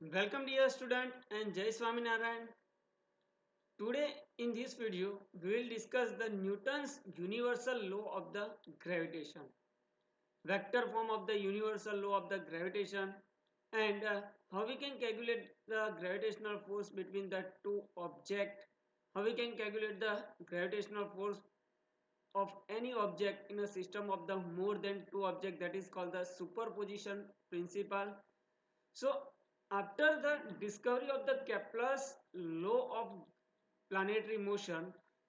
Welcome dear student and Jai Swaminarayan. Today in this video we will discuss the Newton's universal law of the gravitation, vector form of the universal law of the gravitation, and how we can calculate the gravitational force between the two objects, how we can calculate the gravitational force of any object in a system of the more than two objects, that is called the superposition principle. So, after the discovery of the Kepler's law of planetary motion,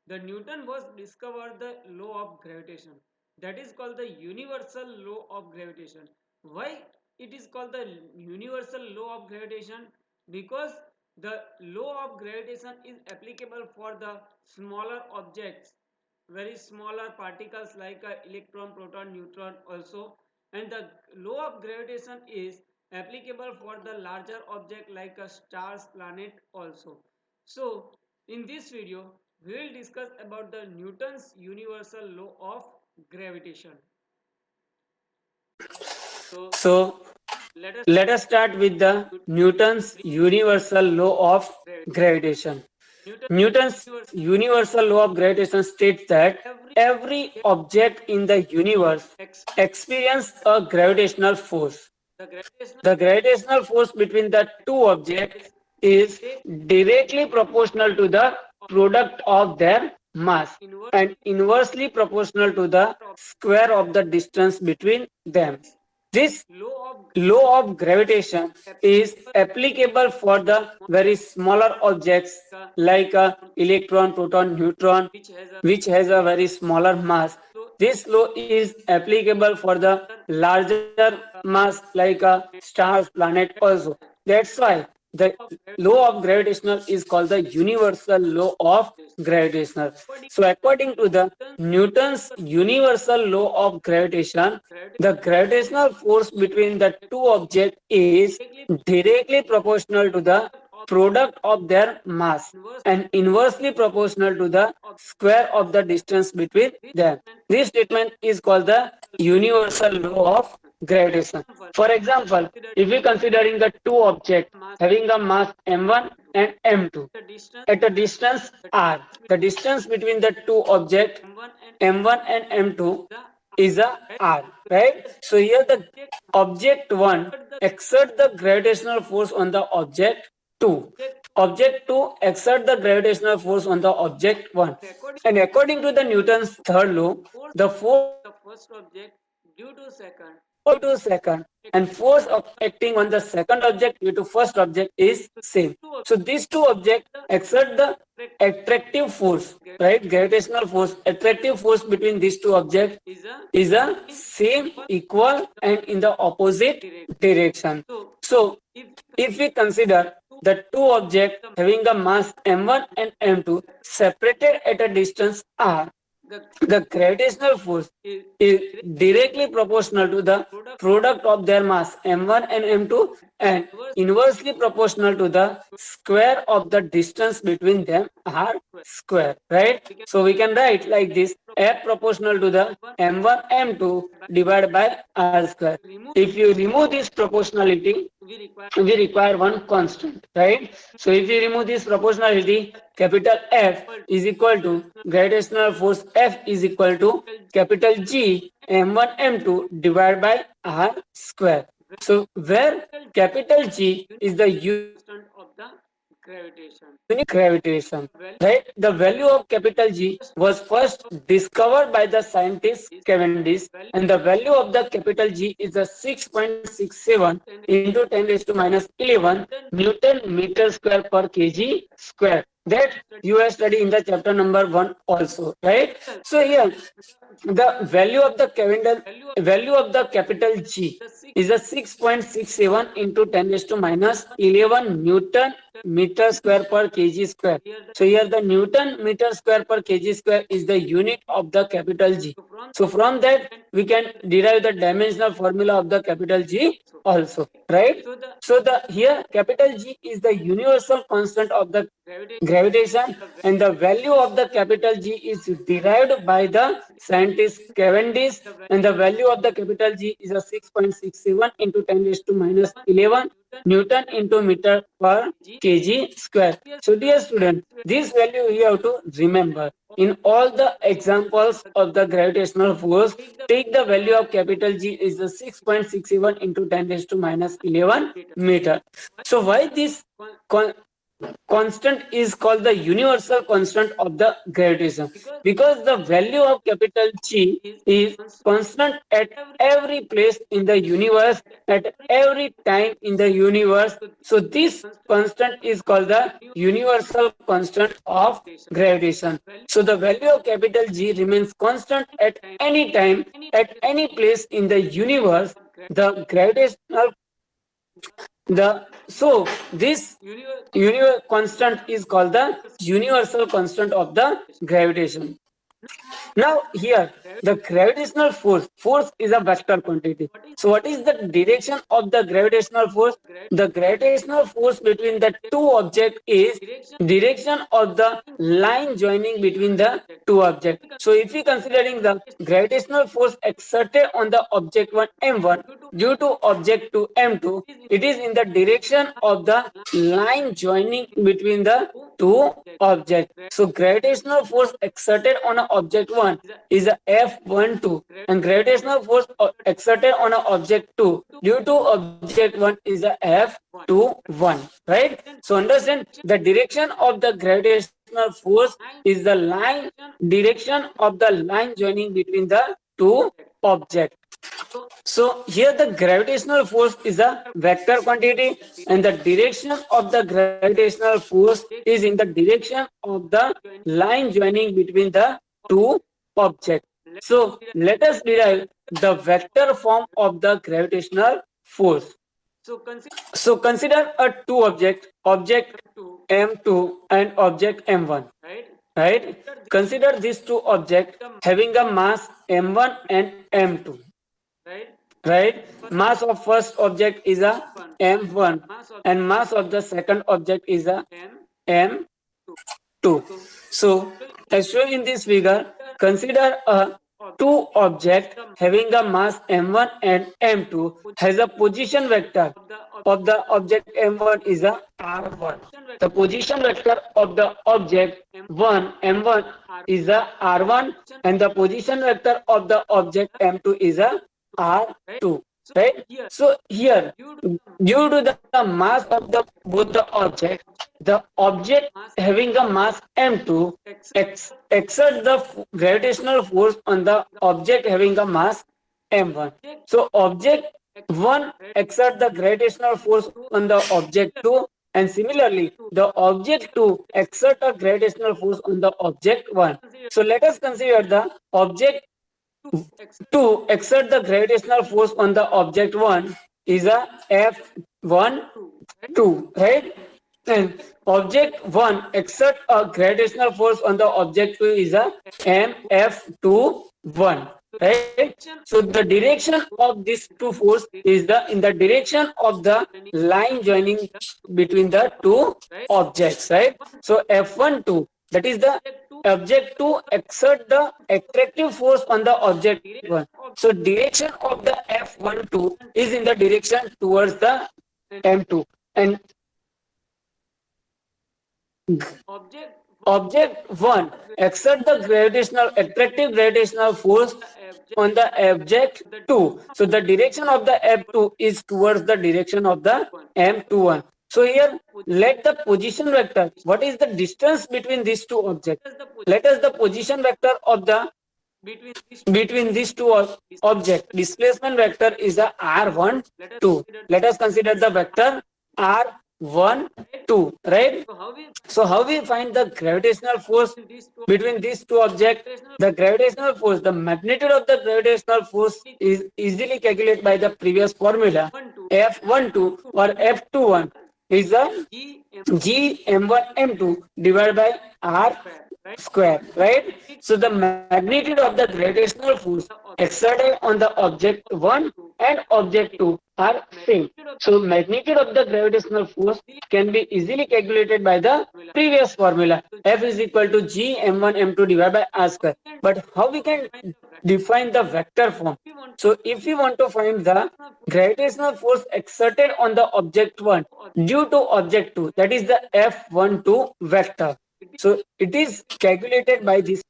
the Newton was discovered the law of gravitation. That is called the universal law of gravitation. Why it is called the universal law of gravitation? Because the law of gravitation is applicable for the smaller objects, very smaller particles like a electron, proton, neutron also, and the law of gravitation is applicable for the larger object like a stars, planet also. So in this video we will discuss about the Newton's universal law of gravitation. So So let us let us start with the Newton's universal law of gravitation. Newton's universal law of gravitation states that every object in the universe experiences a gravitational force. The gravitational force between the two objects is directly proportional to the product of their mass and inversely proportional to the square of the distance between them. This law of gravitation is applicable for the very smaller objects like a electron, proton, neutron, which has a very smaller mass. This law is applicable for the larger mass like a stars, planet also. That's why the law of gravitational is called the universal law of gravitational. So according to the Newton's universal law of gravitation, the gravitational force between the two objects is directly proportional to the product of their mass and inversely proportional to the square of the distance between them. This statement is called the universal law of gravitation. For example, if we considering the two objects having a mass m1 and m2 at a distance r, the distance between the two objects m1 and m2 is a r, right? So here the object 1 exert the gravitational force on the object 2. Object 2 exert the gravitational force on the object 1. And according to the Newton's third law, the force first object due to second due to second and force of acting on the second object due to first object is same. So these two objects exert the attractive force, right? Gravitational force, attractive force between these two objects is a same, equal, and in the opposite direction. So if we consider the two objects having a mass m1 and m2 separated at a distance r, the gravitational force is directly proportional to the product of their mass m1 and m2 and inversely proportional to the square of the distance between them r square, right? So we can write like this: F proportional to the m1 m2 divided by r square. If you remove this proportionality, we require one constant, right? So if you remove this proportionality, capital F is equal to gravitational force F is equal to capital G m1 m2 divided by r square. So where capital G is the constant of the gravitation. unique gravitation, right? The value of capital G was first discovered by the scientist Cavendish, and the value of the capital G is the 6.67 into 10 raised to minus 11 Newton meter square per kg square. That you have studied in the chapter number 1 also, right? So here the value of the capital G is a 6.67 into 10 raised to minus 11 Newton meter square per kg square. So here the Newton meter square per kg square is the unit of the capital G. So from that we can derive the dimensional formula of the capital G also, right? So the here capital G is the universal constant of the gravitation, and the value of the capital G is derived by the scientist Cavendish, and the value of the capital G is a 6.67 into 10 raised to minus 11 Newton into meter per kg square. So dear student, this value you have to remember. In all the examples of the gravitational force, take the value of capital G is the 6.67 into 10 raised to minus 11 meter. So why this constant is called the universal constant of the gravitation? Because the value of capital G is constant at every place in the universe, at every time in the universe. So this constant is called the universal constant of gravitation. So the value of capital G remains constant at any time, at any place in the universe. The gravitational this constant is called the universal constant of the gravitation. Now here, the gravitational force is a vector quantity. So what is the direction of the gravitational force? The gravitational force between the two objects is direction of the line joining between the two objects. So if we considering the gravitational force exerted on the object 1 M1 due to object 2 M2, it is in the direction of the line joining between the two objects. So gravitational force exerted on an object 1 is a F12 and gravitational force exerted on an object 2 due to object 1 is a F21, right? So understand the direction of the gravitational force is the line direction of the line joining between the two objects. So here the gravitational force is a vector quantity and the direction of the gravitational force is in the direction of the line joining between the two objects. So let us derive the vector form of the gravitational force. So consider a two object M2 and object M1. Right? Consider these two objects having a mass M1 and M2. Right? Mass of first object is a M1 and mass of the second object is a M2. So as shown in this figure, consider a two object having a mass M1 and M2 has a position vector of the object M1 is a R1. The position vector of the object M1 is a R1 and the position vector of the object M2 is a R2. Right? So here, due to the mass of both the object having a mass M2 exert the gravitational force on the object having a mass M1. So object 1 exert the gravitational force on the object 2 and similarly the object 2 exert a gravitational force on the object 1. So let us consider the object 2 exert the gravitational force on the object 1 is a F12, right? And object 1 exert a gravitational force on the object 2 is a MF21, right? So the direction of these two force is in the direction of the line joining between the two objects, right? So F12, that is the object 2 exert the attractive force on the object 1. So direction of the F12 is in the direction towards the M2 and object 1 exert the attractive gravitational force on the object 2. So the direction of the F2 is towards the direction of the M21. So here, let the position vector, what is the distance between these two objects? Let us the position vector of the between these two objects. Displacement vector is a R12. Let us consider the vector R12, right? So how we find the gravitational force between these two objects? The gravitational force, the magnitude of the gravitational force is easily calculated by the previous formula. F12 or F21 is a G M1 M2 divided by R square, right? So the magnitude of the gravitational force exerted on the object 1 and object 2 are same. So magnitude of the gravitational force can be easily calculated by the previous formula. F is equal to G M1 M2 divided by R square. But how we can define the vector form. So if we want to find the gravitational force exerted on the object 1 due to object 2, that is the F12 vector. So it is calculated by this.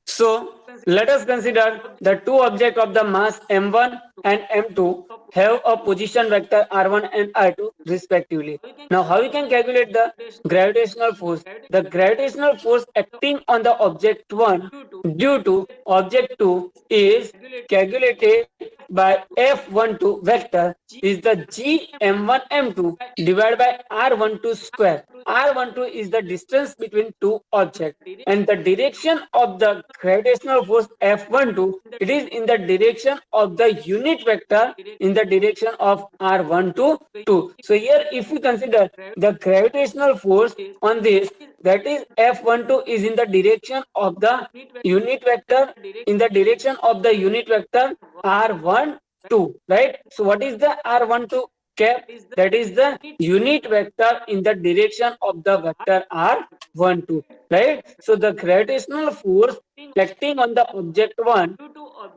So let us consider the two objects of the mass m1 and m2 have a position vector r1 and r2 respectively. Now how we can calculate the gravitational force? The gravitational force acting on the object 1 due to object 2 is calculated by F12 vector is the g m1 m2 divided by r12 square. R12 is the distance between two objects, and the direction of the gravitational force F12, it is in the direction of the unit vector in the direction of R12 2. So here if we consider the gravitational force on this, that is F12 is in the direction of the unit vector in the direction of the unit vector R12, right? So what is the R12 cap? That is the unit vector in the direction of the vector R12, right? So the gravitational force acting on the object 1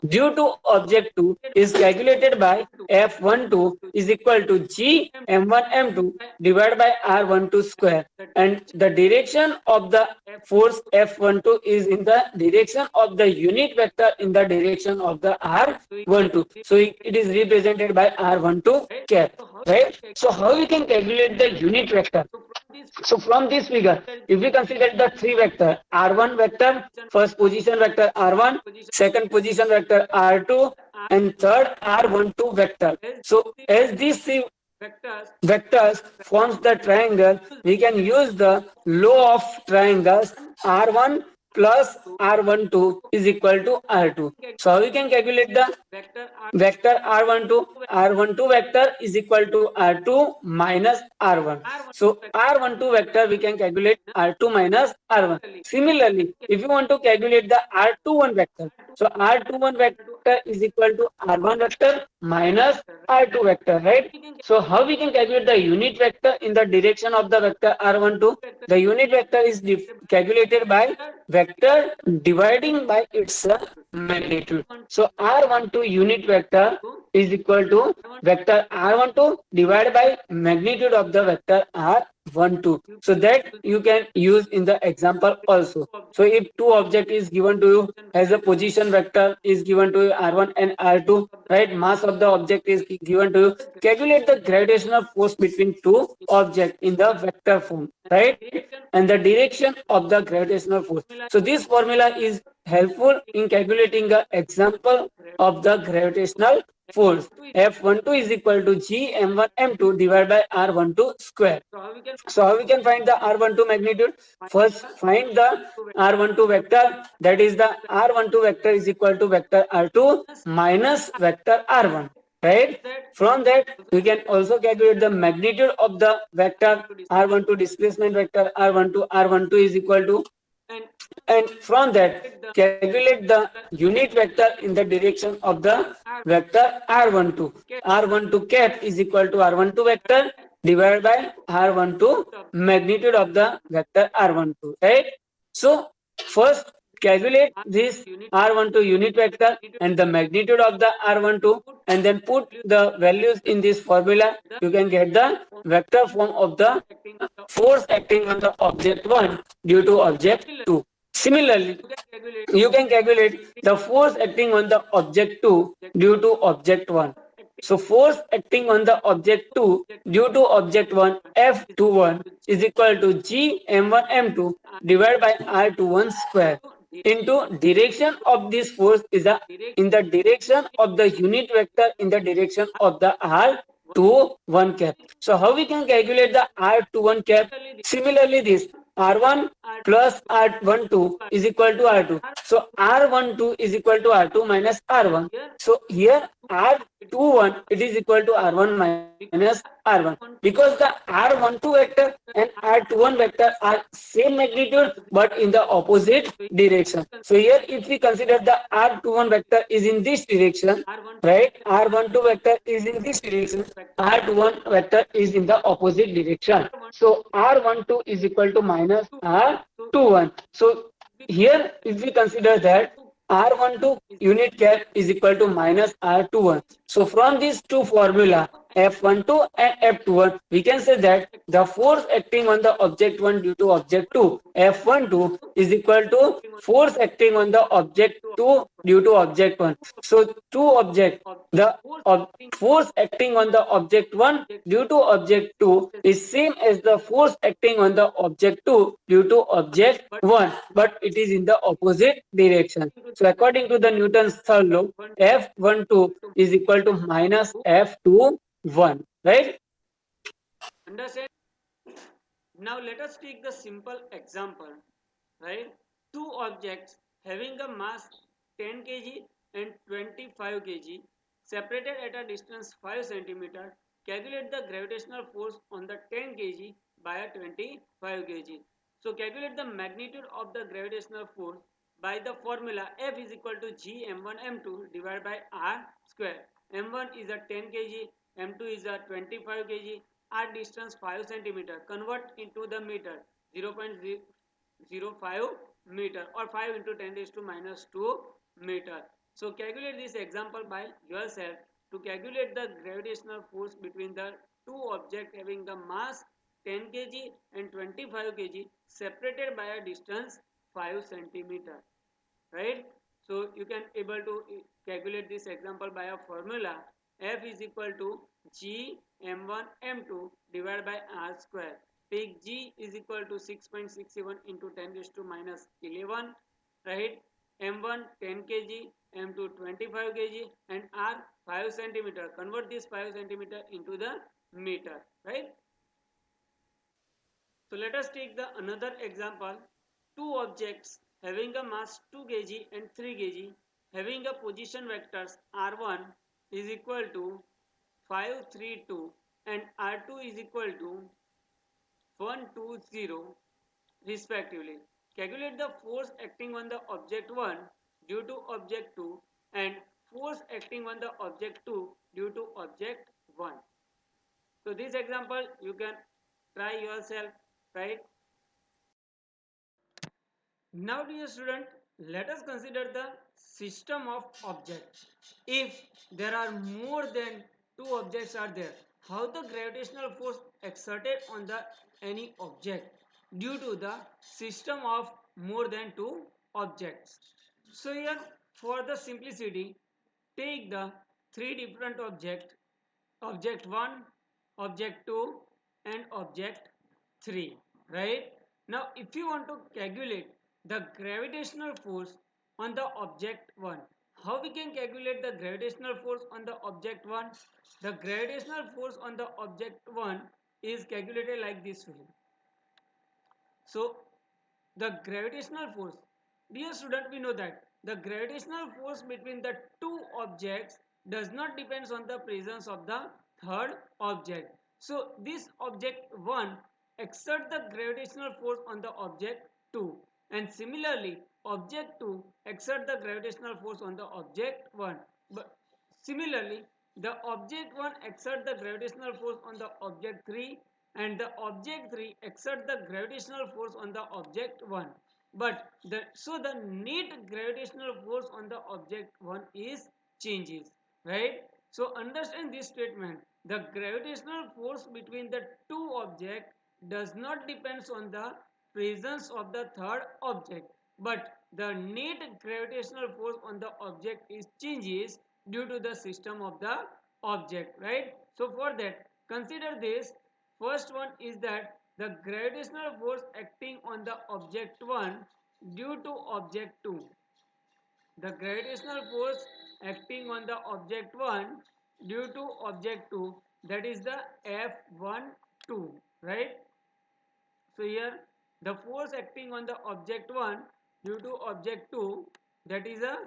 due to object 2 is calculated by F12 is equal to G m1 m2 divided by R12 square, and the direction of the force F12 is in the direction of the unit vector in the direction of the R12. So it is represented by R12 cap, right? So how we can calculate the unit vector? So from this figure, if we consider the three vector, R1 vector, first position vector R1, second position vector R2, and third R12 vector. So as these three vectors forms the triangle, we can use the law of triangles R1 plus R12 is equal to R2. So how we can calculate the vector R12? R12 vector is equal to R2 minus R1. So R12 vector we can calculate R2 minus R1. Similarly, if you want to calculate the R21 vector, so R21 vector is equal to R1 vector minus R2 vector, right? So how we can calculate the unit vector in the direction of the vector R12? The unit vector is calculated by vector dividing by its magnitude. So R12 unit vector is equal to vector R12 divided by magnitude of the vector R12. So that you can use in the example also. So if two object is given to you as a position vector is given to you R1 and R2, right? Mass of the object is given to you. Calculate the gravitational force between two objects in the vector form, right? And the direction of the gravitational force. So this formula is helpful in calculating the example of the gravitational force. F12 is equal to G m1 m2 divided by R12 square. So how we can find the R12 magnitude? First find the R12 vector, that is the R12 vector is equal to vector R2 minus vector R1. Right? From that, we can also calculate the magnitude of the vector R12 displacement vector R12 is equal to, and from that calculate the unit vector in the direction of the vector R12. R12 cap is equal to R12 vector divided by R12 magnitude of the vector R12, right? So first calculate this R12 unit vector and the magnitude of the R12, and then put the values in this formula. You can get the vector form of the force acting on the object 1 due to object 2. Similarly, you can calculate the force acting on the object 2 due to object 1. So force acting on the object 2 due to object 1 F21 is equal to G m1 m2 divided by R21 square into direction of this force is in the direction of the unit vector in the direction of the R21 cap. So how we can calculate the R21 cap? Similarly, this R1 plus R12 is equal to R2. So R12 is equal to R2 minus R1. So here R21 it is equal to R1 minus R1, because the R12 vector and R21 vector are same magnitude but in the opposite direction. So here if we consider the R21 vector is in this direction, right? R12 vector is in this direction, R21 vector is in the opposite direction. So R12 is equal to minus R21. So here if we consider that R12 unit cap is equal to minus R21. So from these two formula, F12 and F21, we can say that the force acting on the object 1 due to object 2, F12 is equal to force acting on the object 2 due to object 1. So two object, the force acting on the object 1 due to object 2 is same as the force acting on the object 2 due to object 1, but it is in the opposite direction. So according to the Newton's third law, F12 is equal to minus F21, right? Understand? Now let us take the simple example, right? Two objects having a mass 10 kg and 25 kg separated at a distance 5 cm. Calculate the gravitational force on the 10 kg by a 25 kg. So calculate the magnitude of the gravitational force by the formula F is equal to G m1 m2 divided by R square. m1 is a 10 kg, m2 is a 25 kg, r distance 5 cm. Convert into the meter 0.05 meter or 5 into 10 raised to minus 2 meter. So calculate this example by yourself. To calculate the gravitational force between the two objects having the mass 10 kg and 25 kg separated by a distance 5 centimeter, right? So you can able to calculate this example by a formula. F is equal to G m1 m2 divided by r square. Take G is equal to 6.67 into 10 raised to minus 11, right? m1 10 kg, m2 25 kg, and r 5 centimeter. Convert this 5 centimeter into the meter, right? So let us take the another example. Two objects having a mass 2 kg and 3 kg having a position vectors r1 is equal to 5, 3, 2 and r2 is equal to 1, 2, 0 respectively. Calculate the force acting on the object 1 due to object 2 and force acting on the object 2 due to object 1. So this example you can try yourself, right? Now dear student, let us consider the system of objects. If there are more than two objects are there, how the gravitational force exerted on the any object due to the system of more than two objects. So here for the simplicity, take the three different objects, object 1, object 2 and object 3, right? Now if you want to calculate the gravitational force on the object 1, how we can calculate the gravitational force on the object 1? The gravitational force on the object 1 is calculated like this way. So the gravitational force, dear student, we know that the gravitational force between the two objects does not depends on the presence of the third object. So this object 1 exert the gravitational force on the object 2, and similarly object 2 exert the gravitational force on the object 1. But similarly the object 1 exert the gravitational force on the object 3 and the object 3 exert the gravitational force on the object 1, but the net gravitational force on the object 1 is changes, right? So understand this statement: the gravitational force between the two objects does not depends on the presence of the third object, but the net gravitational force on the object is changes due to the system of the object, right? So for that, consider this. First one is that the gravitational force acting on the object 1 due to object 2. The gravitational force acting on the object 1 due to object 2, that is the F12, right? So here the force acting on the object 1 due to object 2, that is a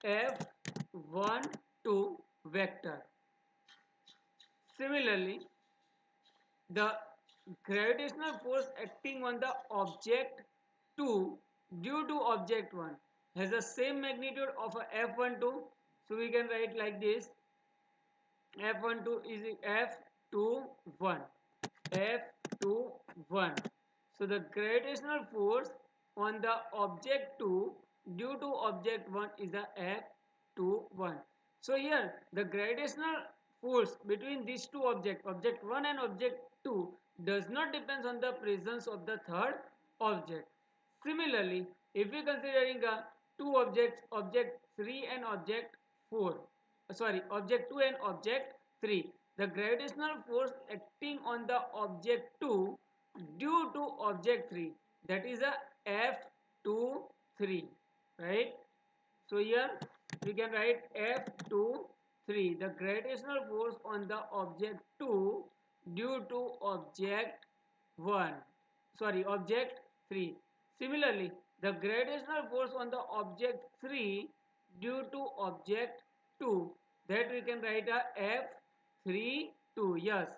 F12 vector. Similarly, the gravitational force acting on the object 2 due to object 1 has the same magnitude of a F12. So we can write like this: F12 is F21, F21. So the gravitational force on the object 2 due to object 1 is the F21. So here the gravitational force between these two objects, object 1 and object 2, does not depend on the presence of the third object. Similarly, if we considering two objects, object 3 and object 4, object 2 and object 3, the gravitational force acting on the object 2 due to object 3, that is a F23, right? So here we can write F23, the gravitational force on the object 2 due to object 1, object 3. Similarly, the gravitational force on the object 3 due to object 2, that we can write a F32, yes,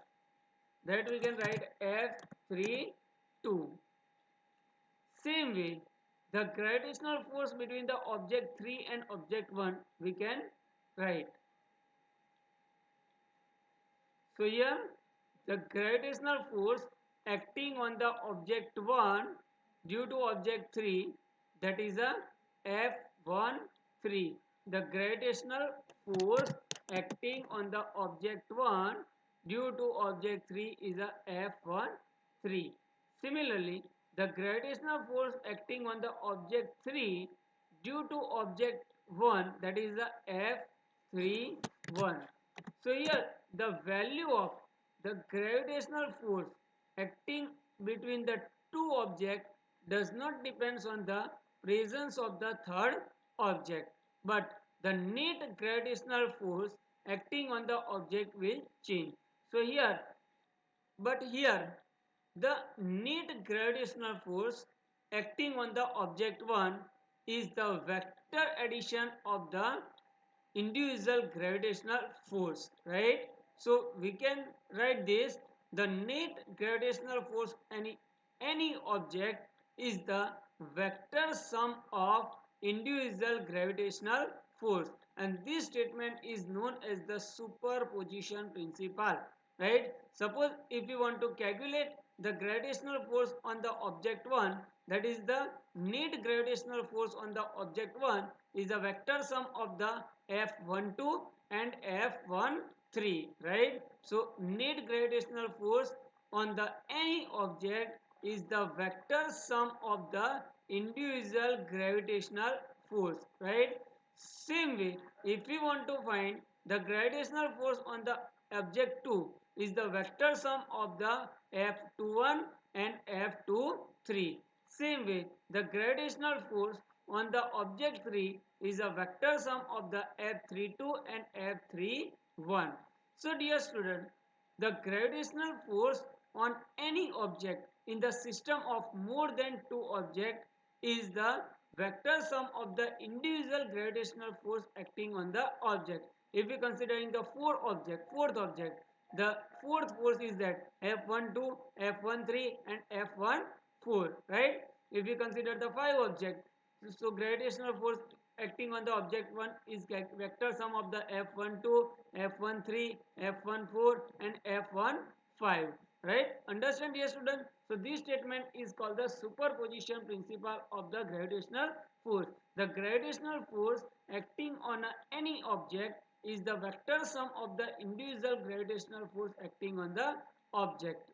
that we can write F32. Same way, the gravitational force between the object 3 and object 1 we can write. So here the gravitational force acting on the object 1 due to object 3, that is a F13. The gravitational force acting on the object 1 due to object 3 is a F13. Similarly, the gravitational force acting on the object 3 due to object 1, that is the F31. So here the value of the gravitational force acting between the two objects does not depend on the presence of the third object, but the net gravitational force acting on the object will change. So here the net gravitational force acting on the object 1 is the vector addition of the individual gravitational force, right? So we can write this: the net gravitational force any object is the vector sum of individual gravitational force, and this statement is known as the superposition principle, right? Suppose if you want to calculate the gravitational force on the object 1, that is the net gravitational force on the object 1 is a vector sum of the F12 and F13, right? So net gravitational force on the any object is the vector sum of the individual gravitational force, right? Same way, if we want to find the gravitational force on the object 2 is the vector sum of the F21 and F23. Same way, the gravitational force on the object 3 is a vector sum of the F32 and F31. So dear student, the gravitational force on any object in the system of more than two objects is the vector sum of the individual gravitational force acting on the object. If we considering the fourth object, the fourth force is that F12, F13 and F14, right? If we consider the five objects, so gravitational force acting on the object 1 is vector sum of the F12, F13, F14 and F15, right? Understand, dear student? So this statement is called the superposition principle of the gravitational force. The gravitational force acting on any object is the vector sum of the individual gravitational force acting on the object.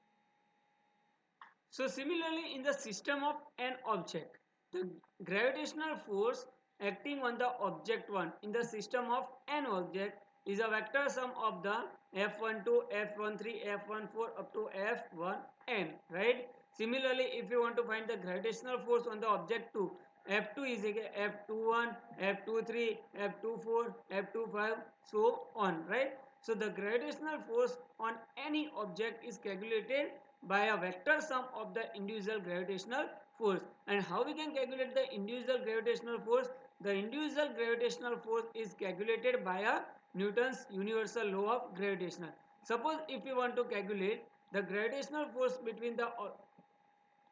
So similarly, in the system of an object, the gravitational force acting on the object 1 in the system of an object is a vector sum of the F12, F13, F14 up to F1n, right? Similarly, if you want to find the gravitational force on the object 2, F2 is equal F21, F23, F24, F25, so on, right? So the gravitational force on any object is calculated by a vector sum of the individual gravitational force. And how we can calculate the individual gravitational force? The individual gravitational force is calculated by a Newton's universal law of gravitation. Suppose if we want to calculate the gravitational force between the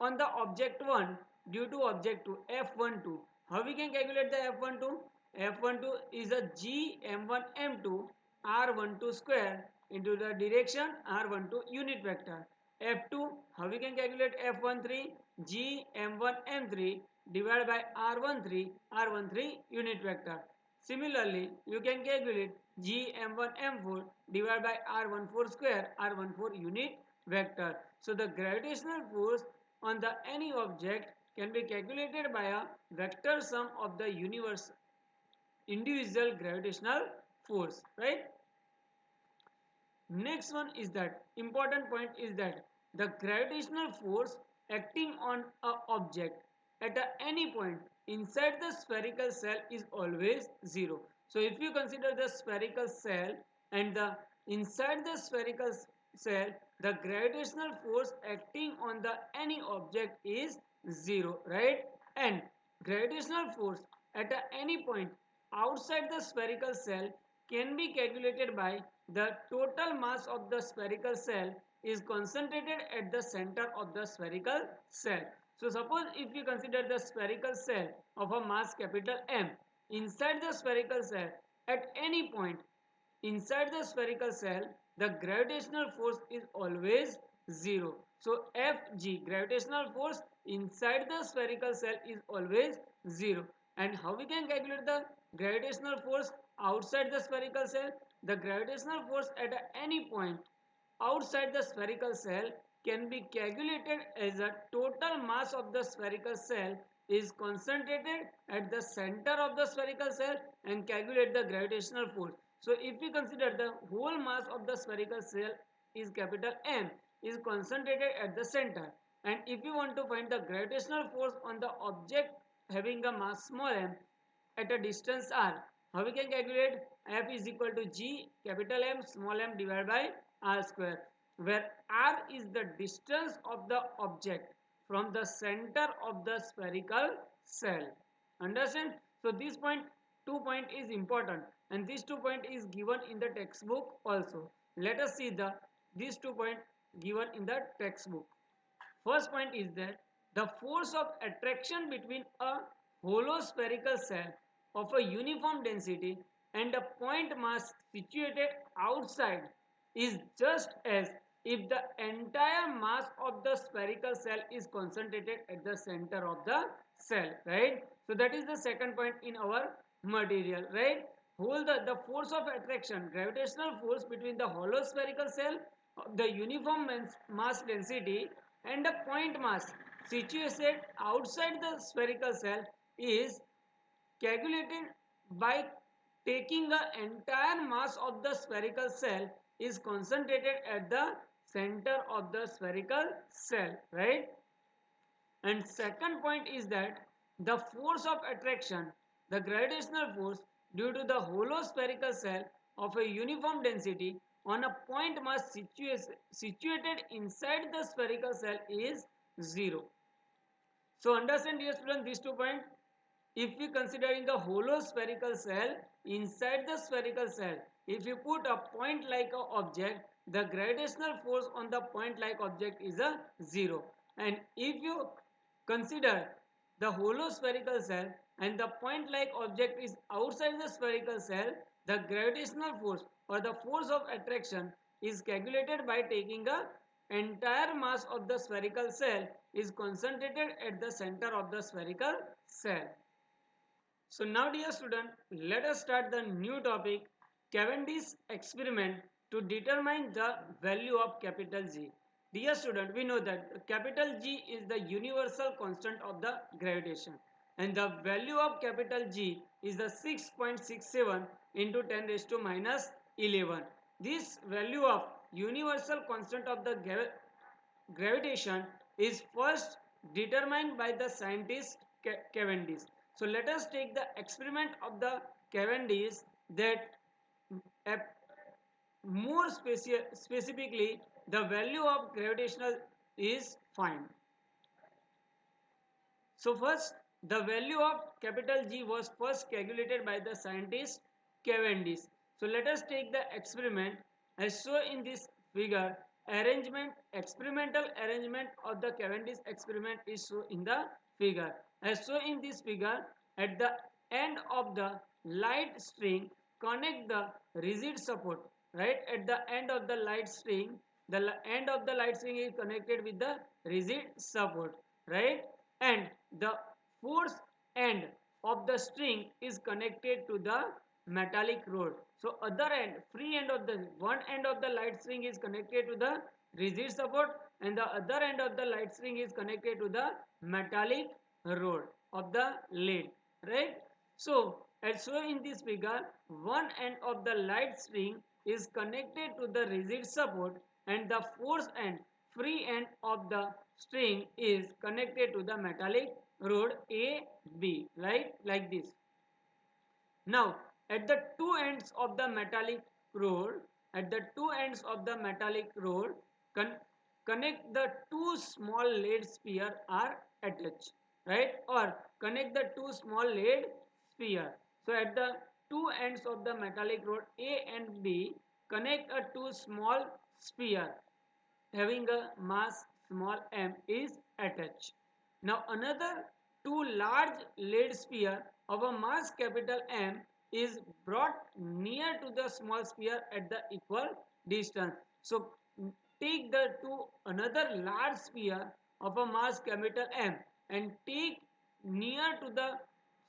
on the object 1 due to object 2, F12. How we can calculate the F12? F12 is a G m1 m2 r12 square into the direction r12 unit vector. F2, how we can calculate F13? G m1 m3 divided by r13 unit vector. Similarly, you can calculate gm1m4 divided by r14 square r14 unit vector. So the gravitational force on the any object can be calculated by a vector sum of the individual gravitational force, right? Next one is that important point is that the gravitational force acting on a object at any point inside the spherical shell is always zero. So if you consider the spherical shell and the inside the spherical shell, the gravitational force acting on the any object is zero, right? And gravitational force at any point outside the spherical shell can be calculated by the total mass of the spherical shell is concentrated at the center of the spherical shell. So suppose if you consider the spherical shell of a mass capital M, inside the spherical shell at any point inside the spherical shell, the gravitational force is always zero. So Fg, gravitational force inside the spherical shell, is always zero. And how we can calculate the gravitational force outside the spherical shell? The gravitational force at any point outside the spherical shell can be calculated as a total mass of the spherical shell is concentrated at the center of the spherical shell and calculate the gravitational force. So if we consider the whole mass of the spherical shell is capital M is concentrated at the center, and if you want to find the gravitational force on the object having a mass small m at a distance r, how we can calculate? F is equal to G capital M small m divided by r square, where r is the distance of the object from the center of the spherical shell. Understand? So this point is important, and this 2 point is given in the textbook also. Let us see the these 2 point given in the textbook. First point is that the force of attraction between a hollow spherical shell of a uniform density and a point mass situated outside is just as if the entire mass of the spherical shell is concentrated at the center of the shell, right? So that is the second point in our material, right? The force of attraction, gravitational force between the hollow spherical shell of the uniform mass density and a point mass situated outside the spherical shell is calculated by taking the entire mass of the spherical shell is concentrated at the center of the spherical shell, right? And second point is that the force of attraction, the gravitational force due to the hollow spherical shell of a uniform density on a point mass situated inside the spherical shell is zero. So understand, dear students, these 2 points. If we considering a hollow spherical shell, inside the spherical shell, if you put a point like a object, the gravitational force on the point like object is a zero. And if you consider the hollow spherical shell and the point like object is outside the spherical shell, the gravitational force or the force of attraction is calculated by taking a entire mass of the spherical shell is concentrated at the center of the spherical shell. So now, dear student, let us start the new topic, Cavendish experiment to determine the value of capital G. Dear student, we know that capital G is the universal constant of the gravitation, and the value of capital G is the 6.67 into 10 raised to minus 11. This value of universal constant of the gravitation is first determined by the scientist Cavendish. So let us take the experiment of the Cavendish that more specifically the value of gravitational is found. So first the value of capital G was first calculated by the scientist Cavendish. So let us take the experiment as shown in this figure. Experimental arrangement of the Cavendish experiment is shown in the figure. As shown in this figure, at the end of the light string, connect the rigid support. Right at the end of the light string, the end of the light string is connected with the rigid support. Right, and the force end of the string is connected to the metallic rod. So other end, free end of the one end of the light string is connected to the rigid support, and the other end of the light string is connected to the metallic rod of the lead, right? So as shown in this figure, one end of the light string is connected to the rigid support, and the force end, free end of the string is connected to the metallic rod A, B, right? Like this. Now, at the two ends of the metallic rod, con connect the two small lead sphere are attached, right? Or connect the two small lead sphere. So, at the two ends of the metallic rod A and B, connect a two small sphere having a mass small m is attached. Now another two large lead sphere of a mass capital M is brought near to the small sphere at the equal distance. So take the two another large sphere of a mass capital M and take near to the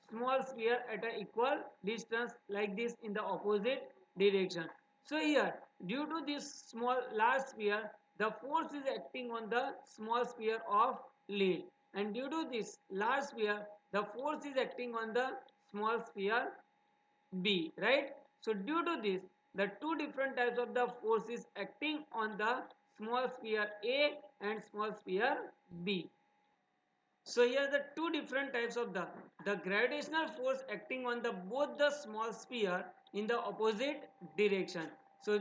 small sphere at an equal distance like this in the opposite direction. So here, due to this small large sphere, the force is acting on the small sphere of lead, and due to this large sphere, the force is acting on the small sphere B, right? So due to this, the two different types of the forces acting on the small sphere A and small sphere B. So here the two different types of the gravitational force acting on the both the small sphere in the opposite direction. So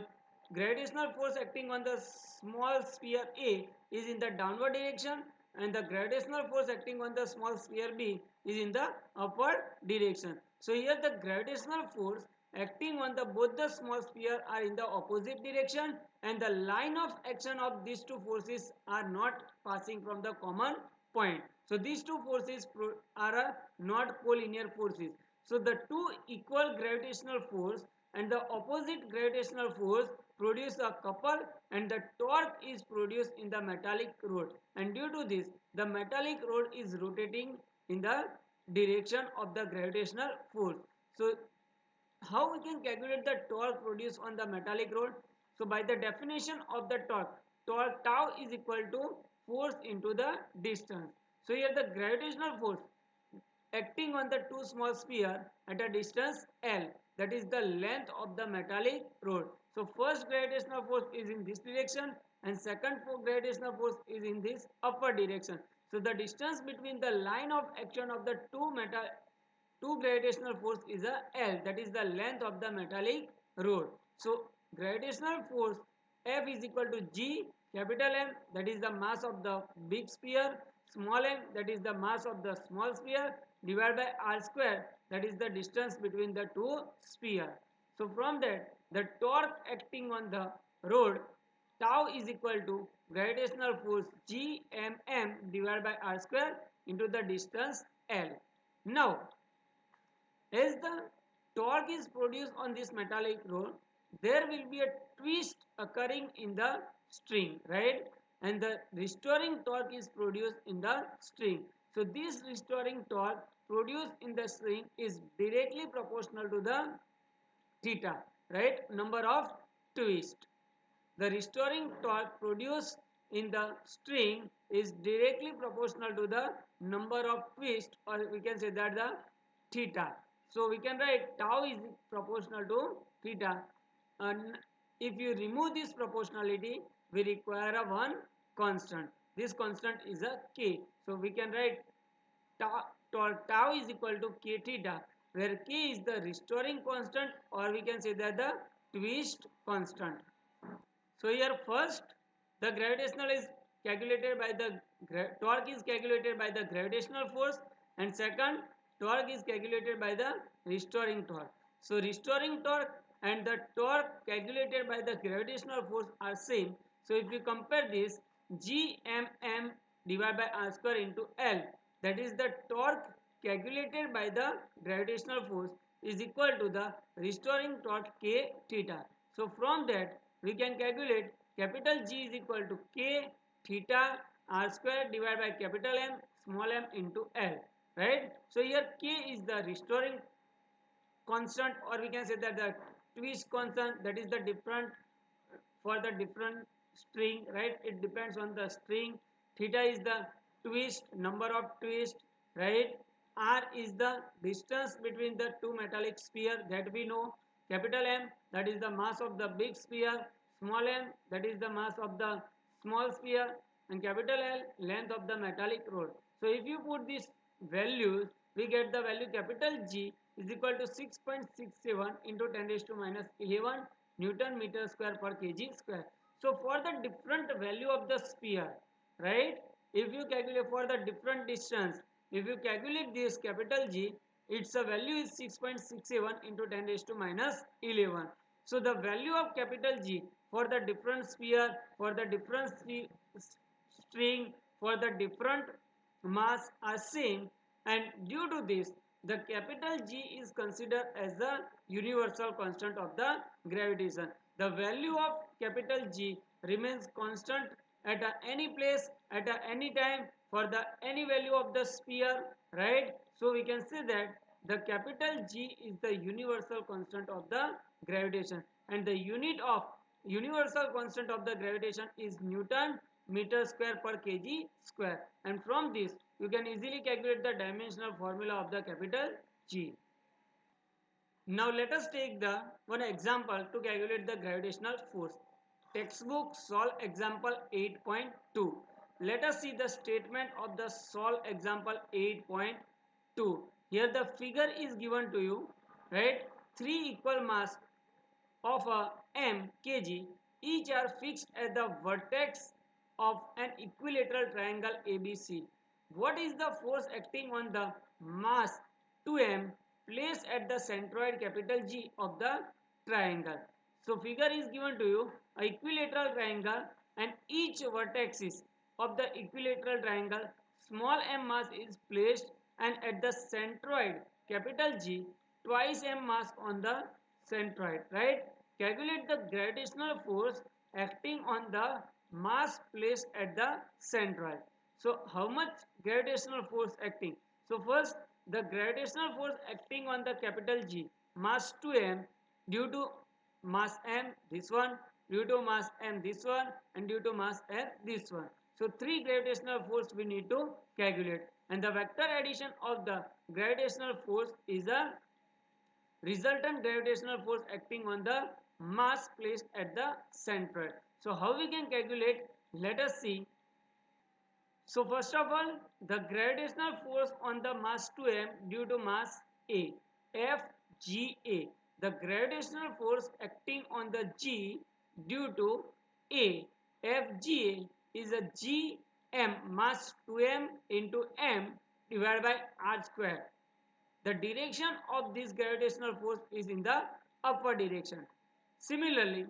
gravitational force acting on the small sphere A is in the downward direction, and the gravitational force acting on the small sphere B is in the upward direction. So here the gravitational force acting on the both the small sphere are in the opposite direction, and the line of action of these two forces are not passing from the common point. So these two forces are not collinear forces. So the two equal gravitational force and the opposite gravitational force produce a couple, and the torque is produced in the metallic rod, and due to this the metallic rod is rotating in the direction of the gravitational force. So how we can calculate the torque produced on the metallic rod? So by the definition of the torque tau is equal to force into the distance. So here the gravitational force acting on the two small sphere at a distance L, that is the length of the metallic rod. So first gravitational force is in this direction, and second gravitational force is in this upper direction. So the distance between the line of action of the two gravitational force is a L, that is the length of the metallic rod. So gravitational force F is equal to G capital M, that is the mass of the big sphere, small m, that is the mass of the small sphere, divided by r square, that is the distance between the two sphere. So from that the torque acting on the rod tau is equal to gravitational force G m divided by r square into the distance L. Now as the torque is produced on this metallic rod, there will be a twist occurring in the string, right? And the restoring torque is produced in the string. So this restoring torque produced in the string is directly proportional to the theta, right? Number of twists. The restoring torque produced in the string is directly proportional to the number of twists, or we can say that the theta. So we can write tau is proportional to theta, and if you remove this proportionality, we require a one constant. This constant is a k. So we can write tau is equal to k theta, where k is the restoring constant, or we can say that the twist constant. So here first the gravitational is calculated by the torque is calculated by the gravitational force, and second torque is calculated by the restoring torque. So restoring torque and the torque calculated by the gravitational force are same. So if you compare this, Gmm divided by r square into L, that is the torque calculated by the gravitational force, is equal to the restoring torque k theta. So from that we can calculate capital G is equal to k theta r square divided by capital M small m into L. right? So here K is the restoring constant, or we can say that the twist constant, that is the different for the different string, right? It depends on the string. Theta is the twist, number of twist, right? R is the distance between the two metallic sphere, that we know. Capital M, that is the mass of the big sphere. Small m, that is the mass of the small sphere. And capital L, length of the metallic rod. So if you put these values, we get the value capital G is equal to 6.67 into 10 raised to minus 11 Newton meter square per kg square. So for the different value of the sphere, right? If you calculate for the different distance, if you calculate this capital G, its a value is 6.67 into 10 raised to minus 11. So the value of capital G for the different sphere, for the different string, for the different mass are same, and due to this the capital G is considered as the universal constant of the gravitation. The value of capital G remains constant at any place, at any time, for the any value of the sphere, right? So we can say that the capital G is the universal constant of the gravitation, and the unit of universal constant of the gravitation is Newton meter square per kg square. And from this you can easily calculate the dimensional formula of the capital G. Now let us take the one example to calculate the gravitational force. Textbook solve example 8.2. Let us see the statement of the solve example 8.2. Here the figure is given to you, right? Three equal mass of a m kg each are fixed at the vertex of an equilateral triangle ABC. What is the force acting on the mass 2m placed at the centroid capital G of the triangle? So figure is given to you, a equilateral triangle, and each vertex of the equilateral triangle small m mass is placed, and at the centroid capital G twice m mass on the centroid, right? Calculate the gravitational force acting on the mass placed at the centroid. So how much gravitational force acting? So first the gravitational force acting on the capital G mass 2m due to mass m this one, due to mass m this one, and due to mass m this one. So three gravitational force we need to calculate, and the vector addition of the gravitational force is a resultant gravitational force acting on the mass placed at the centroid. So how we can calculate? Let us see. So first of all, the gravitational force on the mass 2m due to mass A, FGA. The gravitational force acting on the G due to A, FGA, is a Gm mass 2m into m divided by r square. The direction of this gravitational force is in the upward direction. Similarly,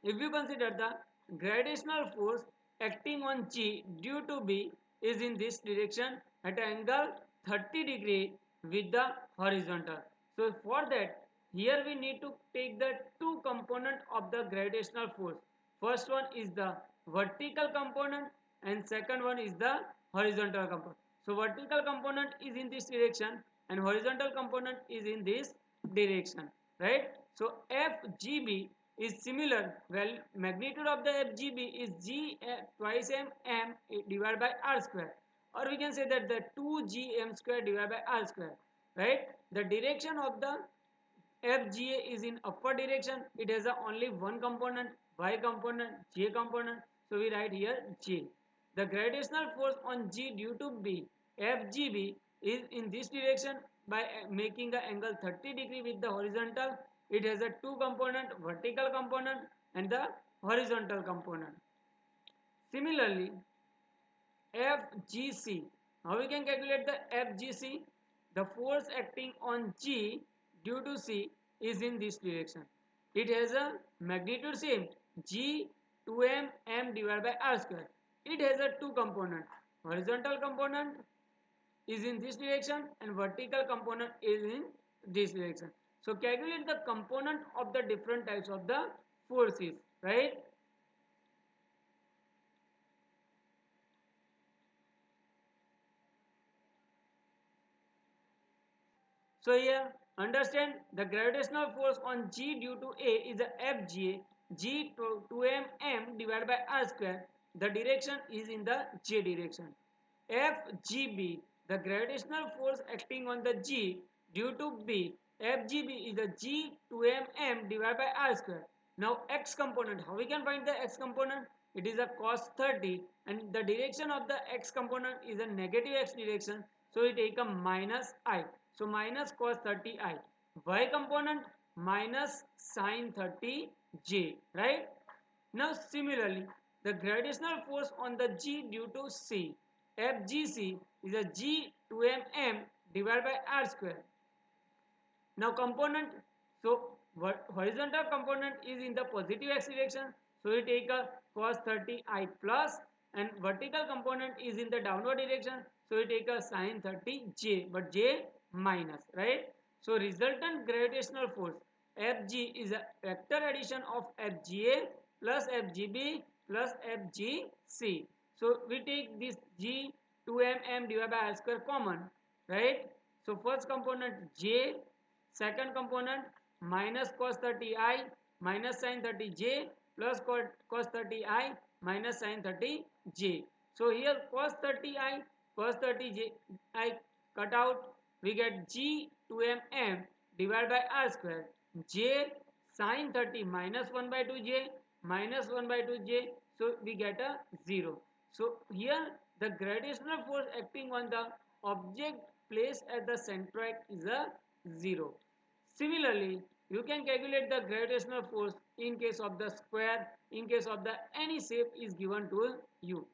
if you consider the gravitational force acting on G due to B is in this direction at an angle 30 degree with the horizontal. So for that, here we need to take the two component of the gravitational force. First one is the vertical component and second one is the horizontal component. So vertical component is in this direction and horizontal component is in this direction, right? So FGB is similar. Well, magnitude of the FGB is G twice m divided by r square, or we can say that the 2gm square divided by r square, right? The direction of the FGA is in upward direction. It has only one component, y component, j component. So we write here j. The gravitational force on G due to B, FGB, is in this direction by making the angle 30 degree with the horizontal. It has a two component, vertical component and the horizontal component. Similarly, FGC. How we can calculate the FGC? The force acting on G due to C is in this direction. It has a magnitude same, G 2m m divided by r square. It has a two component. Horizontal component is in this direction and vertical component is in this direction. So calculate the component of the different types of the forces, right? So here understand the gravitational force on G due to A is a FGA, G to 2m divided by r square. The direction is in the J direction. FGB, the gravitational force acting on the G due to B, FGB is the G 2m divided by r square. Now x component, how we can find the x component? It is a cos 30 and the direction of the x component is a negative x direction. So we take a minus I. So minus cos 30i. Y component minus sin 30j. Right? Now similarly, the gravitational force on the G due to C, FGC is a G 2m divided by r square. Now component, so horizontal component is in the positive x direction, so we take a cos 30i plus, and vertical component is in the downward direction, so we take a sin 30j, but j minus, right? So resultant gravitational force Fg is a vector addition of Fga plus Fgb plus Fgc. So we take this g 2m divided by r square common, right? So first component j, second component minus cos 30i minus sin 30j plus cos 30i minus sin 30j. So here cos 30i, cos 30j I cut out, we get g 2m divided by r square, j sin 30 minus 1 by 2j minus 1 by 2j, so we get a 0. So here the gravitational force acting on the object placed at the centroid is a 0. Similarly, you can calculate the gravitational force in case of the square, in case of the any shape is given to you.